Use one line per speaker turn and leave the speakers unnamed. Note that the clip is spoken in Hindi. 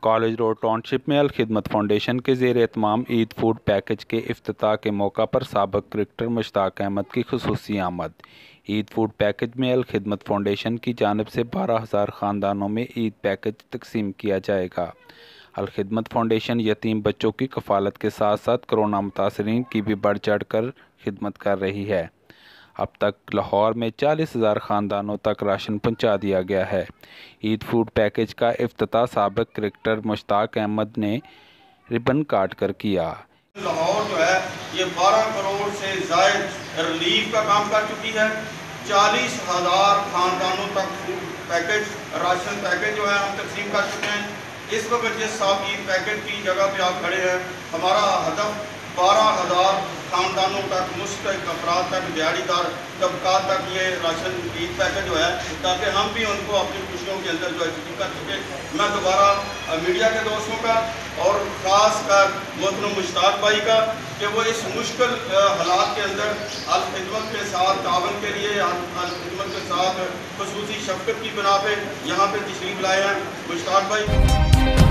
कॉलेज रोड टाउनशिप में अल खिदमत फाउंडेशन के ज़ेर एहतमाम ईद फूड पैकेज के इफ्तिताह के मौका पर साबिक़ क्रिकेटर मुश्ताक अहमद की खुसूसी आमद। ईद फूड पैकेज में अल खिदमत फाउंडेशन की जानिब से 12,000 ख़ानदानों में ईद पैकेज तकसीम किया जाएगा। अल खिदमत फाउंडेशन यतीम बच्चों की कफ़ालत के साथ साथ कोरोना मुतासरीन की भी बढ़ चढ़ कर खिदमत कर रही है। अब तक लाहौर में 40,000 ख़ानदानों तक राशन पहुंचा दिया गया है। ईद फूड पैकेज का इफ्तिताह साबिक़ क्रिकेटर मुश्ताक अहमद ने रिबन काट कर किया।
लाहौर जो है ये 12 करोड़ से ज़ायद रिलीफ का काम कर चुकी है। 40,000 ख़ानदानों तक फूड पैकेज राशन पैकेज जो है हम तकसीम कर चुके हैं। इस वक्त जिस साहब ईद पैकेज की जगह पे आप खड़े हैं, हमारा हदफ 12,000 ख़ानदानों तक, मुस्तहिक़ अफराद तक, दिहाड़ीदार तबका तक ये राशन ईद पैकेज जो है, ताकि हम भी उनको अपनी खुशियों के अंदर जो है तकसीम कर सकें। मैं दोबारा मीडिया के दोस्तों का और ख़ास कर मोहतरम मुश्ताक भाई का कि वो इस मुश्किल हालात के अंदर अल खिदमत के साथ तावन के लिए अल खिदमत के साथ खुसूसी शफ़क़त की बिना पे यहाँ पे तशरीफ़ लाए हैं। मुश्ताक भाई